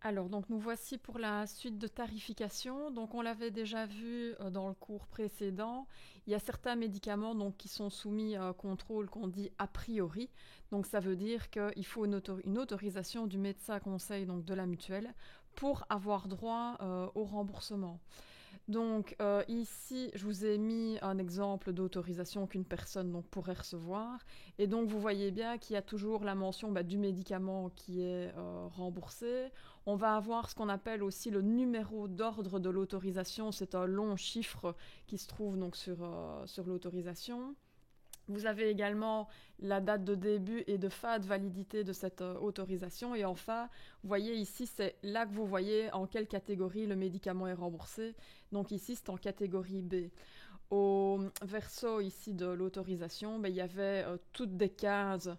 Alors, donc nous voici pour la suite de tarification. Donc, on l'avait déjà vu dans le cours précédent. Il y a certains médicaments donc, qui sont soumis à un contrôle qu'on dit a priori. Donc, ça veut dire qu'il faut une autorisation du médecin conseil donc de la mutuelle pour avoir droit au remboursement. Donc ici, je vous ai mis un exemple d'autorisation qu'une personne donc, pourrait recevoir. Et donc vous voyez bien qu'il y a toujours la mention du médicament qui est remboursé. On va avoir ce qu'on appelle aussi le numéro d'ordre de l'autorisation. C'est un long chiffre qui se trouve donc sur l'autorisation. Vous avez également la date de début et de fin de validité de cette autorisation. Et enfin, vous voyez ici, c'est là que vous voyez en quelle catégorie le médicament est remboursé. Donc ici, c'est en catégorie B. Au verso ici de l'autorisation, il y avait toutes des cases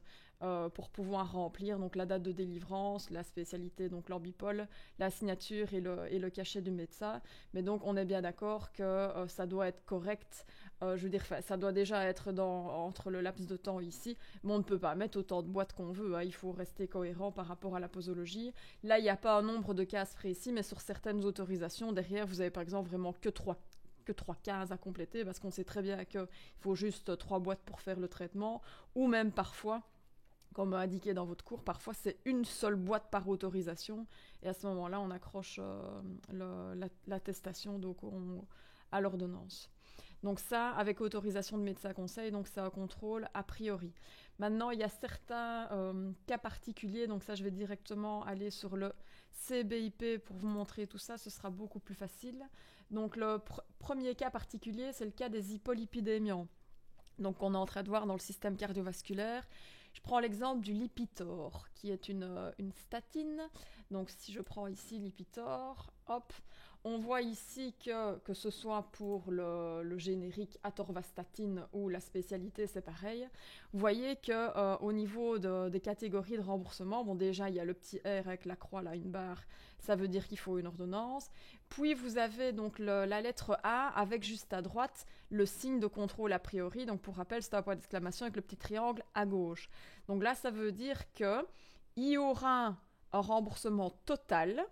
pour pouvoir remplir donc la date de délivrance, la spécialité, donc l'orbipole, la signature et le cachet du médecin. Mais donc on est bien d'accord que ça doit être correct. Je veux dire, ça doit déjà être entre le laps de temps ici, mais on ne peut pas mettre autant de boîtes qu'on veut. Hein. Il faut rester cohérent par rapport à la posologie. Là, il n'y a pas un nombre de cases précis, mais sur certaines autorisations, derrière, vous avez par exemple vraiment que trois cases à compléter parce qu'on sait très bien qu'il faut juste 3 boîtes pour faire le traitement, ou même parfois, comme indiqué dans votre cours, parfois c'est une seule boîte par autorisation et à ce moment-là on accroche l'attestation à l'ordonnance. Donc ça, avec autorisation de médecin conseil, donc c'est un contrôle a priori. Maintenant, il y a certains cas particuliers, donc ça je vais directement aller sur le CBIP pour vous montrer tout ça, ce sera beaucoup plus facile. Donc le premier cas particulier, c'est le cas des hypolipidémiants. Donc on est en train de voir dans le système cardiovasculaire. Je prends l'exemple du Lipitor, qui est une statine. Donc si je prends ici Lipitor, hop, on voit ici que ce soit pour le générique atorvastatine ou la spécialité, c'est pareil. Vous voyez qu'au niveau des catégories de remboursement, bon déjà il y a le petit R avec la croix là, une barre, ça veut dire qu'il faut une ordonnance. Puis vous avez donc la lettre A avec juste à droite le signe de contrôle a priori. Donc pour rappel, c'est un point d'exclamation avec le petit triangle à gauche. Donc là, ça veut dire qu'il y aura un remboursement total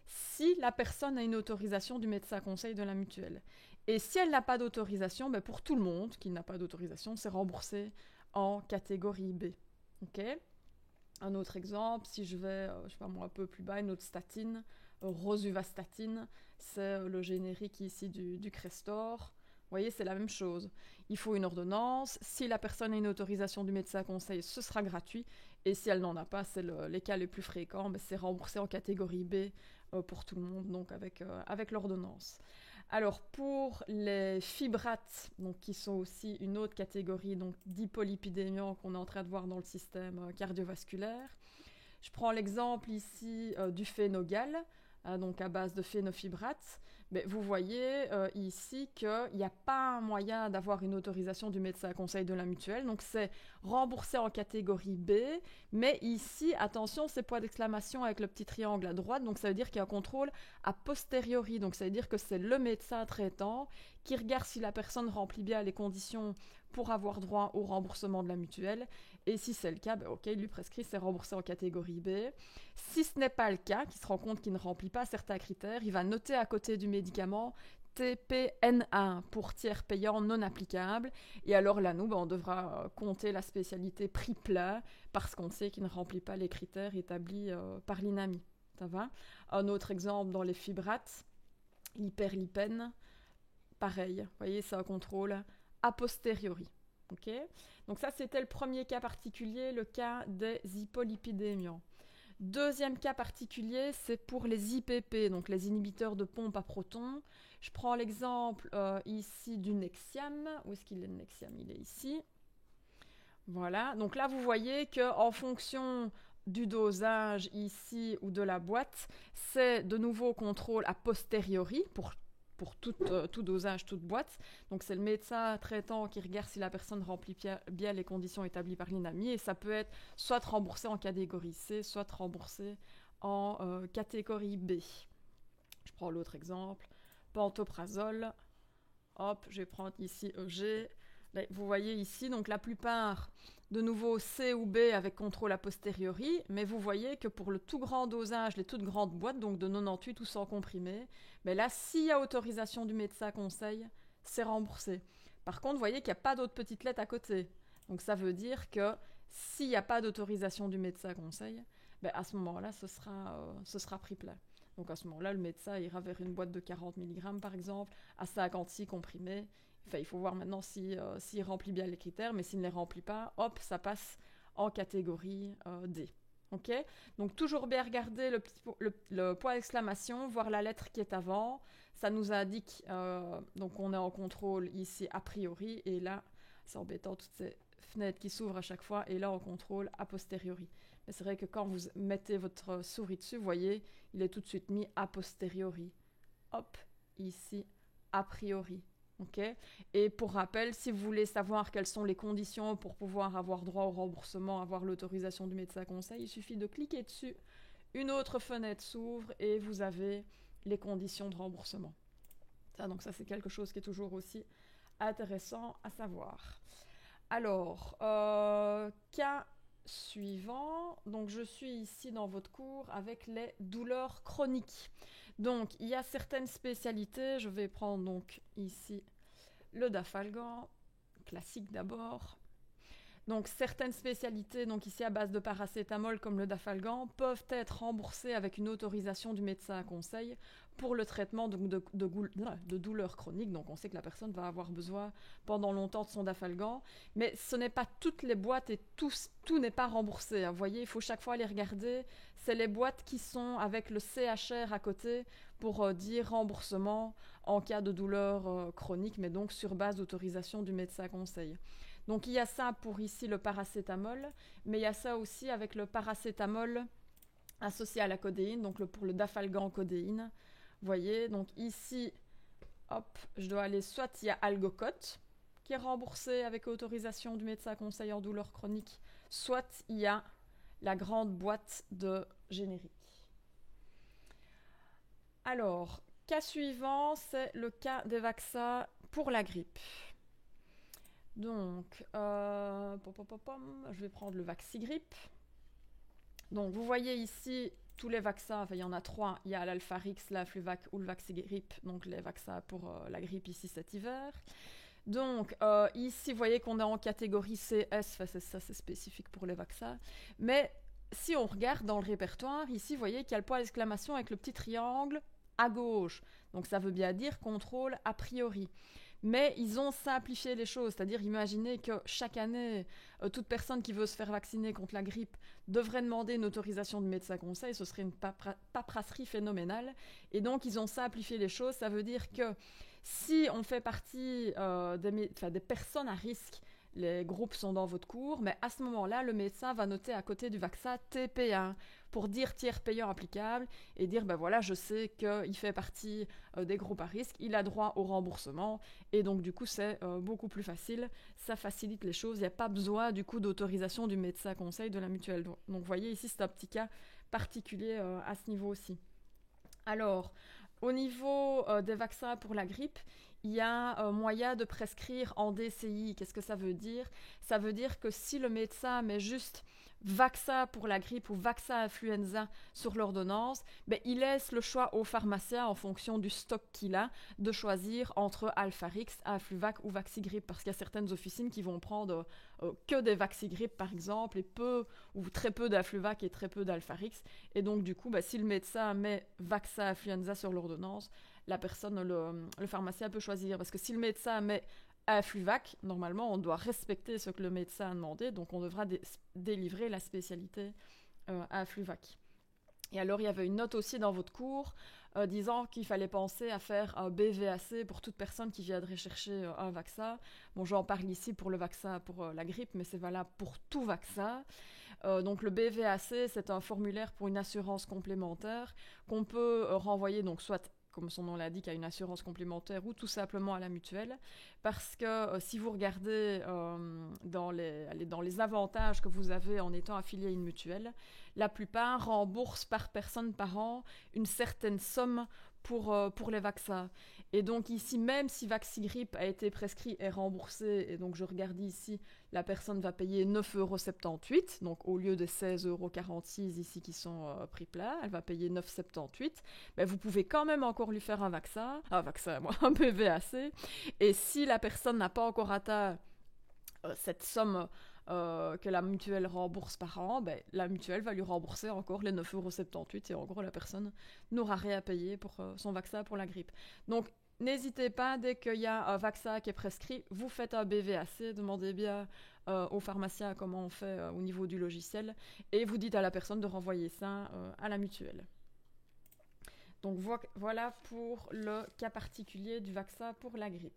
si la personne a une autorisation du médecin conseil de la mutuelle. Et si elle n'a pas d'autorisation, pour tout le monde qui n'a pas d'autorisation, c'est remboursé en catégorie B. Ok. Un autre exemple, si je vais, je sais pas moi, un peu plus bas, une autre statine, rosuvastatine, c'est le générique ici du Crestor. Vous voyez, c'est la même chose. Il faut une ordonnance. Si la personne a une autorisation du médecin conseil, ce sera gratuit. Et si elle n'en a pas, c'est les cas les plus fréquents, c'est remboursé en catégorie B pour tout le monde, donc avec l'ordonnance. Alors pour les fibrates, donc qui sont aussi une autre catégorie donc d'hypolipidémiants qu'on est en train de voir dans le système cardiovasculaire, je prends l'exemple ici du phénogal, donc à base de phénofibrate. Mais vous voyez ici qu'il n'y a pas un moyen d'avoir une autorisation du médecin conseil de la mutuelle. Donc c'est remboursé en catégorie B. Mais ici, attention, c'est point d'exclamation avec le petit triangle à droite. Donc ça veut dire qu'il y a un contrôle a posteriori. Donc ça veut dire que c'est le médecin traitant qui regarde si la personne remplit bien les conditions pour avoir droit au remboursement de la mutuelle. Et si c'est le cas, ok, il lui prescrit, c'est remboursé en catégorie B. Si ce n'est pas le cas, qu'il se rend compte qu'il ne remplit pas certains critères, il va noter à côté du médicament TPN1 pour tiers payant non applicable. Et alors là, nous, on devra compter la spécialité prix plat parce qu'on sait qu'il ne remplit pas les critères établis par l'INAMI. Ça va. Un autre exemple dans les fibrates, l'hyperlipène, pareil. Vous voyez, c'est un contrôle a posteriori. Okay. Donc ça, c'était le premier cas particulier, le cas des hypolipidémiants. Deuxième cas particulier, c'est pour les IPP, donc les inhibiteurs de pompe à protons. Je prends l'exemple ici du Nexium. Où est-ce qu'il est le Nexium? Il est ici. Voilà. Donc là, vous voyez qu'en fonction du dosage ici ou de la boîte, c'est de nouveau contrôle a posteriori pour tout dosage, toute boîte. Donc c'est le médecin traitant qui regarde si la personne remplit bien les conditions établies par l'INAMI et ça peut être soit remboursé en catégorie C, soit remboursé en catégorie B. Je prends l'autre exemple. Pantoprazole. Hop, je vais prendre ici EG. Là, vous voyez ici, donc la plupart de nouveau C ou B avec contrôle a posteriori, mais vous voyez que pour le tout grand dosage, les toutes grandes boîtes, donc de 98 ou 100 comprimés, mais là, s'il y a autorisation du médecin conseil, c'est remboursé. Par contre, vous voyez qu'il n'y a pas d'autres petites lettres à côté. Donc ça veut dire que s'il n'y a pas d'autorisation du médecin conseil, ben à ce moment-là, ce sera prix plein. Donc à ce moment-là, le médecin ira vers une boîte de 40 mg par exemple, à 56 comprimés. Enfin, il faut voir maintenant s'il remplit bien les critères, mais s'il ne les remplit pas, hop, ça passe en catégorie D. Ok. Donc toujours bien regarder le point d'exclamation, voir la lettre qui est avant. Ça nous indique, donc on est en contrôle ici a priori, et là, c'est embêtant, toutes ces fenêtres qui s'ouvrent à chaque fois, et là on contrôle a posteriori. Mais c'est vrai que quand vous mettez votre souris dessus, vous voyez, il est tout de suite mis a posteriori. Hop, ici, a priori. Okay. Et pour rappel, si vous voulez savoir quelles sont les conditions pour pouvoir avoir droit au remboursement, avoir l'autorisation du médecin conseil, il suffit de cliquer dessus, une autre fenêtre s'ouvre et vous avez les conditions de remboursement. Donc ça, c'est quelque chose qui est toujours aussi intéressant à savoir. Alors, cas suivant. Donc, je suis ici dans votre cours avec les douleurs chroniques. Donc, il y a certaines spécialités. Je vais prendre donc ici le dafalgan, classique d'abord. Donc, certaines spécialités, donc ici à base de paracétamol comme le dafalgan, peuvent être remboursées avec une autorisation du médecin à conseil pour le traitement de douleurs chroniques. Donc, on sait que la personne va avoir besoin pendant longtemps de son dafalgan, mais ce n'est pas toutes les boîtes et tout n'est pas remboursé. Vous voyez, il faut chaque fois les regarder. C'est les boîtes qui sont avec le CHR à côté pour dire remboursement en cas de douleur chronique, mais donc sur base d'autorisation du médecin conseil. Donc il y a ça pour ici le paracétamol, mais il y a ça aussi avec le paracétamol associé à la codéine, donc pour le dafalgan codéine. Vous voyez, donc ici, hop, je dois aller, soit il y a Algocote, qui est remboursé avec autorisation du médecin conseil en douleur chronique, soit il y a la grande boîte de générique. Alors, cas suivant, c'est le cas des vaccins pour la grippe. Donc, je vais prendre le Vaxigrippe. Donc, vous voyez ici tous les vaccins, enfin il y en a 3. Il y a l'Alpharix, l'Afluvac ou le Vaxigrippe, donc les vaccins pour la grippe ici cet hiver. Donc, ici, vous voyez qu'on est en catégorie CS, enfin, ça c'est spécifique pour les vaccins. Mais si on regarde dans le répertoire, ici, vous voyez qu'il y a le point d'exclamation avec le petit triangle à gauche. Donc, ça veut bien dire contrôle a priori. Mais ils ont simplifié les choses, c'est-à-dire imaginez que chaque année, toute personne qui veut se faire vacciner contre la grippe devrait demander une autorisation de médecin conseil, ce serait une paperasserie phénoménale. Et donc ils ont simplifié les choses, ça veut dire que si on fait partie des personnes à risque, les groupes sont dans votre cours, mais à ce moment-là, le médecin va noter à côté du vaccin TP1 pour dire tiers payant applicable et dire ben voilà, je sais qu'il fait partie des groupes à risque, il a droit au remboursement et donc du coup c'est beaucoup plus facile, ça facilite les choses, il n'y a pas besoin du coup d'autorisation du médecin conseil de la mutuelle. Donc vous voyez ici c'est un petit cas particulier à ce niveau aussi. Alors, au niveau des vaccins pour la grippe, il y a moyen de prescrire en DCI. Qu'est-ce que ça veut dire ? Ça veut dire que si le médecin met juste vaccin pour la grippe ou vaccin influenza sur l'ordonnance, ben, il laisse le choix au pharmacien en fonction du stock qu'il a de choisir entre Alpharix, Influvac ou Vaxigrippe parce qu'il y a certaines officines qui vont prendre que des Vaxigrippe par exemple et peu ou très peu d'Influvac et très peu d'Alpharix et donc du coup ben, si le médecin met vaccin influenza sur l'ordonnance, la personne, le pharmacien peut choisir parce que si le médecin met Influvac, normalement, on doit respecter ce que le médecin a demandé, donc on devra délivrer la spécialité Influvac. Et alors, il y avait une note aussi dans votre cours disant qu'il fallait penser à faire un BVAC pour toute personne qui viendrait chercher un vaccin. Bon, j'en parle ici pour le vaccin pour la grippe, mais c'est valable pour tout vaccin. Donc le BVAC, c'est un formulaire pour une assurance complémentaire qu'on peut renvoyer, donc soit comme son nom l'indique, à une assurance complémentaire ou tout simplement à la mutuelle. Parce que si vous regardez dans les avantages que vous avez en étant affilié à une mutuelle, la plupart remboursent par personne par an une certaine somme pour les vaccins. Et donc ici, même si Vaxigrippe a été prescrit et remboursé, et donc je regarde ici, la personne va payer 9,78 €, donc au lieu des 16,46 € ici qui sont prix plat, elle va payer 9,78 €. Mais vous pouvez quand même encore lui faire un un PVAC. Et si la personne n'a pas encore atteint cette somme que la mutuelle rembourse par an, ben, la mutuelle va lui rembourser encore les 9,78 € et en gros la personne n'aura rien à payer pour son vaccin pour la grippe. Donc n'hésitez pas, dès qu'il y a un vaccin qui est prescrit, vous faites un BVAC, demandez bien au pharmacien comment on fait au niveau du logiciel et vous dites à la personne de renvoyer ça à la mutuelle. Donc voilà pour le cas particulier du vaccin pour la grippe.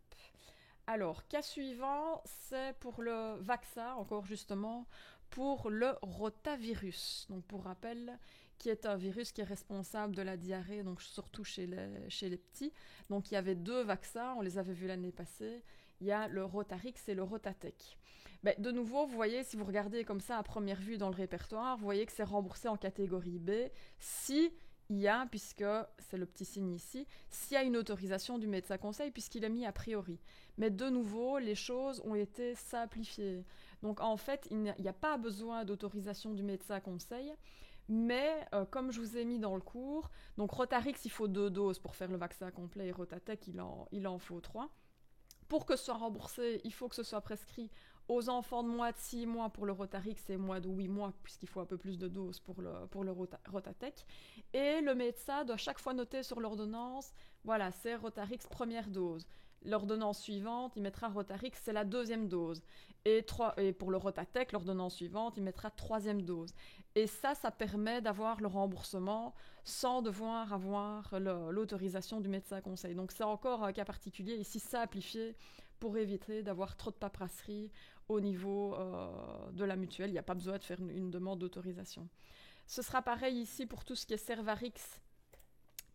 Alors, cas suivant, c'est pour le vaccin, encore justement, pour le rotavirus. Donc, pour rappel, qui est un virus qui est responsable de la diarrhée, donc surtout chez les petits. Donc, il y avait 2 vaccins, on les avait vus l'année passée. Il y a le Rotarix et le Rotatec. Mais de nouveau, vous voyez, si vous regardez comme ça à première vue dans le répertoire, vous voyez que c'est remboursé en catégorie B si il y a, puisque c'est le petit signe ici, s'il y a une autorisation du médecin conseil, puisqu'il est mis a priori. Mais de nouveau, les choses ont été simplifiées. Donc en fait, il n'y a pas besoin d'autorisation du médecin conseil, mais comme je vous ai mis dans le cours, donc Rotarix, il faut 2 doses pour faire le vaccin complet, et Rotatec, il en faut 3. Pour que ce soit remboursé, il faut que ce soit prescrit aux enfants de moins de 6 mois pour le Rotarix et moins de 8 mois, puisqu'il faut un peu plus de doses pour le Rotatec. Et le médecin doit chaque fois noter sur l'ordonnance, voilà, c'est Rotarix première dose. L'ordonnance suivante, il mettra Rotarix, c'est la 2e dose. Et pour le Rotatec, l'ordonnance suivante, il mettra 3e dose. Et ça permet d'avoir le remboursement sans devoir avoir l'autorisation du médecin conseil. Donc c'est encore un cas particulier, ici simplifié, pour éviter d'avoir trop de paperasserie au niveau de la mutuelle. Il n'y a pas besoin de faire une demande d'autorisation. Ce sera pareil ici pour tout ce qui est Cervarix,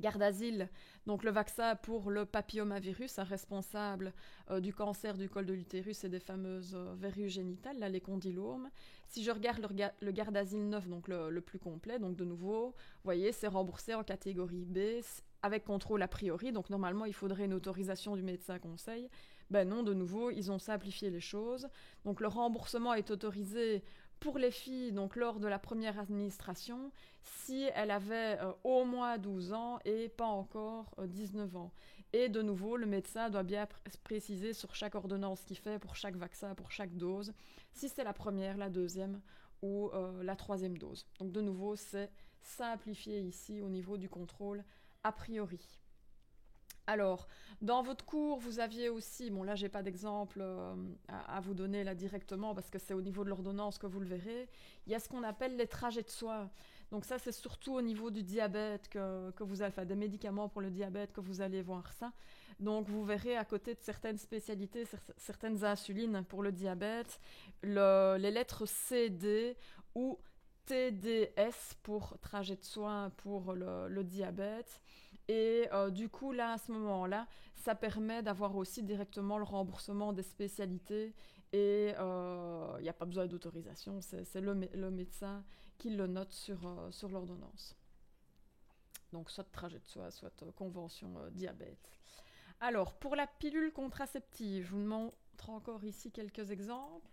Gardasil, donc le vaccin pour le papillomavirus, responsable du cancer du col de l'utérus et des fameuses verrues génitales, là, les condylomes. Si je regarde le Gardasil 9, donc le plus complet, donc de nouveau, vous voyez, c'est remboursé en catégorie B, avec contrôle a priori, donc normalement il faudrait une autorisation du médecin conseil. Ben non, de nouveau, ils ont simplifié les choses. Donc le remboursement est autorisé pour les filles, donc lors de la première administration, si elles avaient au moins 12 ans et pas encore 19 ans. Et de nouveau, le médecin doit bien préciser sur chaque ordonnance qu'il fait, pour chaque vaccin, pour chaque dose, si c'est la première, la 2e ou la 3e dose. Donc de nouveau, c'est simplifié ici au niveau du contrôle a priori. Alors, dans votre cours, vous aviez aussi, bon là j'ai pas d'exemple à vous donner là directement parce que c'est au niveau de l'ordonnance que vous le verrez, il y a ce qu'on appelle les trajets de soins. Donc ça c'est surtout au niveau du diabète que vous allez, enfin des médicaments pour le diabète que vous allez voir ça. Donc vous verrez à côté de certaines spécialités, certaines insulines pour le diabète, les lettres CD ou TDS pour trajet de soins pour le diabète. Et du coup, là, à ce moment-là, ça permet d'avoir aussi directement le remboursement des spécialités et il n'y a pas besoin d'autorisation, c'est le médecin qui le note sur l'ordonnance. Donc, soit trajet de soins, soit convention diabète. Alors, pour la pilule contraceptive, je vous montre encore ici quelques exemples.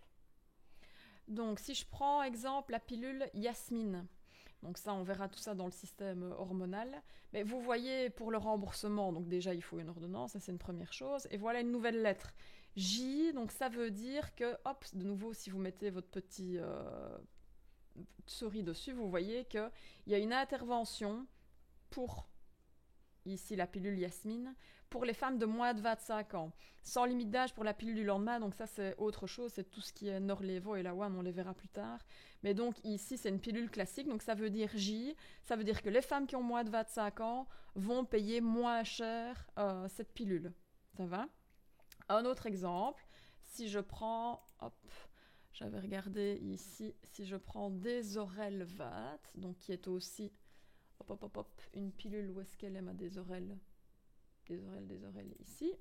Donc, si je prends exemple la pilule Yasmine, donc ça, on verra tout ça dans le système hormonal. Mais vous voyez, pour le remboursement, donc déjà, il faut une ordonnance, ça c'est une première chose. Et voilà une nouvelle lettre. J, donc ça veut dire que, hop, de nouveau, si vous mettez votre petit souris dessus, vous voyez qu'il y a une intervention pour, ici la pilule Yasmine, pour les femmes de moins de 25 ans. Sans limite d'âge pour la pilule du lendemain, donc ça c'est autre chose, c'est tout ce qui est Norlevo et la WAM, on les verra plus tard. Mais donc ici c'est une pilule classique, donc ça veut dire J, ça veut dire que les femmes qui ont moins de 25 ans vont payer moins cher cette pilule. Ça va ? Un autre exemple, si je prends, hop, j'avais regardé ici, si je prends Desorel-Vat, donc qui est aussi, une pilule, où est-ce qu'elle est ma Desorel ? Desorel, ici.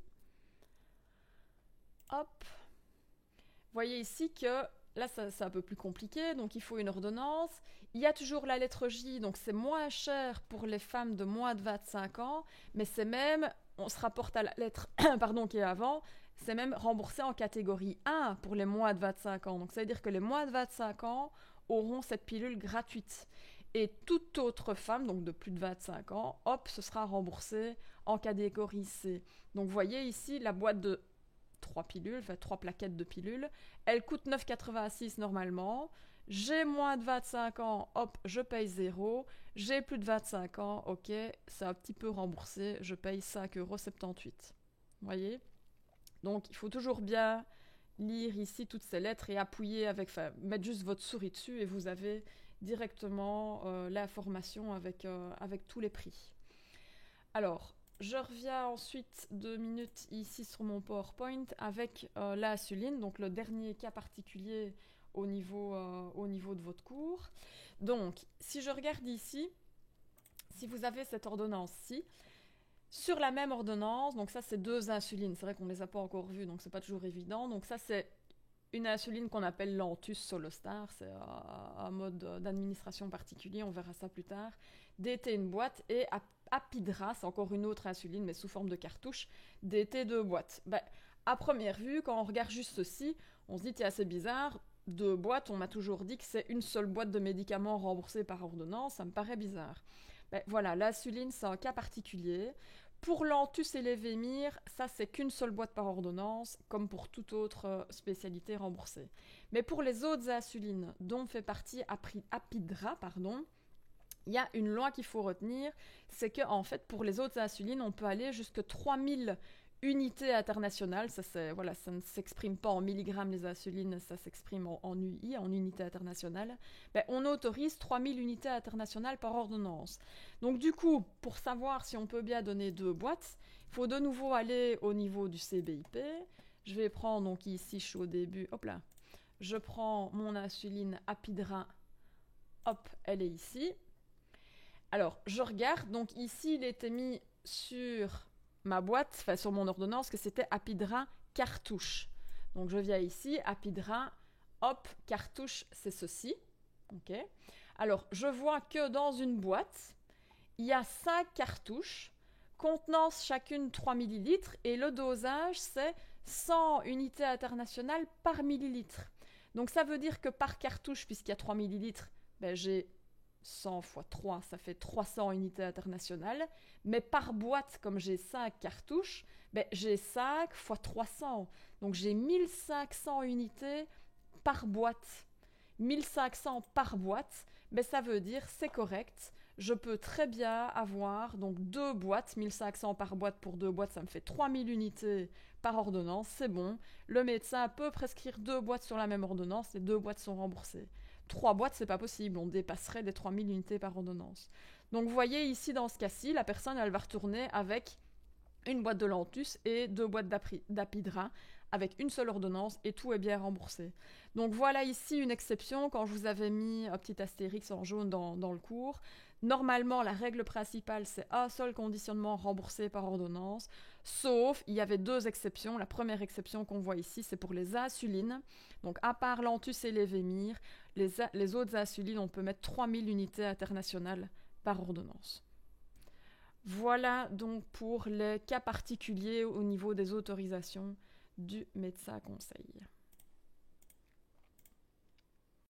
Hop. Vous voyez ici que là, c'est un peu plus compliqué, donc il faut une ordonnance. Il y a toujours la lettre J, donc c'est moins cher pour les femmes de moins de 25 ans, mais c'est même, on se rapporte à la lettre pardon, qui est avant, c'est même remboursé en catégorie 1 pour les moins de 25 ans. Donc ça veut dire que les moins de 25 ans auront cette pilule gratuite. Et toute autre femme, donc de plus de 25 ans, hop, ce sera remboursé en catégorie C. Donc vous voyez ici, la boîte de 3 pilules, enfin 3 plaquettes de pilules, elle coûte 9,86 normalement. J'ai moins de 25 ans, hop, je paye 0. J'ai plus de 25 ans, ok, c'est un petit peu remboursé, je paye 5,78 €. Vous voyez? Donc il faut toujours bien lire ici toutes ces lettres et appuyer avec, enfin, mettre juste votre souris dessus et vous avez directement l'information avec tous les prix. Alors, je reviens ensuite 2 minutes ici sur mon PowerPoint avec l'insuline, donc le dernier cas particulier au niveau de votre cours. Donc, si je regarde ici, si vous avez cette ordonnance-ci, sur la même ordonnance, donc ça c'est 2 insulines, c'est vrai qu'on ne les a pas encore vues, donc c'est pas toujours évident. Donc ça c'est une insuline qu'on appelle Lantus Solostar, c'est un mode d'administration particulier, on verra ça plus tard. DT une boîte et Apidra, c'est encore une autre insuline mais sous forme de cartouche, DT 2 boîtes. Ben, à première vue, quand on regarde juste ceci, on se dit c'est assez bizarre, 2 boîtes, on m'a toujours dit que c'est une seule boîte de médicaments remboursés par ordonnance, ça me paraît bizarre. Ben, voilà, l'insuline c'est un cas particulier. Pour l'Antus et les Vémir, ça c'est qu'une seule boîte par ordonnance, comme pour toute autre spécialité remboursée. Mais pour les autres insulines, dont fait partie Apidra, il y a une loi qu'il faut retenir, c'est que en fait pour les autres insulines, on peut aller jusqu'à 3000 unités internationales. Ça ne s'exprime pas en milligrammes les insulines, ça s'exprime en UI, en unités internationales. Ben, on autorise 3000 unités internationales par ordonnance. Donc du coup, pour savoir si on peut bien donner 2 boîtes, il faut de nouveau aller au niveau du CBIP. Je vais prendre, donc ici je suis au début, hop là, je prends mon insuline Apidra, hop, elle est ici. Alors, je regarde, donc ici il était mis sur ma boîte, enfin sur mon ordonnance, que c'était Apidra cartouche. Donc je viens ici, Apidra, hop, cartouche, c'est ceci. Ok. Alors, je vois que dans une boîte, il y a 5 cartouches contenant chacune 3 ml et le dosage, c'est 100 unités internationales par millilitre. Donc ça veut dire que par cartouche, puisqu'il y a 3 ml, ben, j'ai 100 x 3, ça fait 300 unités internationales. Mais par boîte, comme j'ai 5 cartouches, ben, j'ai 5 x 300. Donc j'ai 1500 unités par boîte. 1500 par boîte, ben, ça veut dire c'est correct. Je peux très bien avoir donc 2 boîtes, 1500 par boîte pour 2 boîtes, ça me fait 3000 unités par ordonnance, c'est bon. Le médecin peut prescrire 2 boîtes sur la même ordonnance, les 2 boîtes sont remboursées. 3 boîtes, c'est pas possible, on dépasserait les 3000 unités par ordonnance. Donc vous voyez ici, dans ce cas-ci, la personne, elle va retourner avec une boîte de Lantus et 2 boîtes d'Apidra, avec une seule ordonnance, et tout est bien remboursé. Donc voilà ici une exception, quand je vous avais mis un petit astérix en jaune dans le cours. Normalement, la règle principale, c'est un seul conditionnement remboursé par ordonnance, sauf, il y avait 2 exceptions. La première exception qu'on voit ici, c'est pour les insulines. Donc à part Lantus et les Vémir, les autres insulines, on peut mettre 3000 unités internationales par ordonnance. Voilà donc pour les cas particuliers au niveau des autorisations du médecin conseil.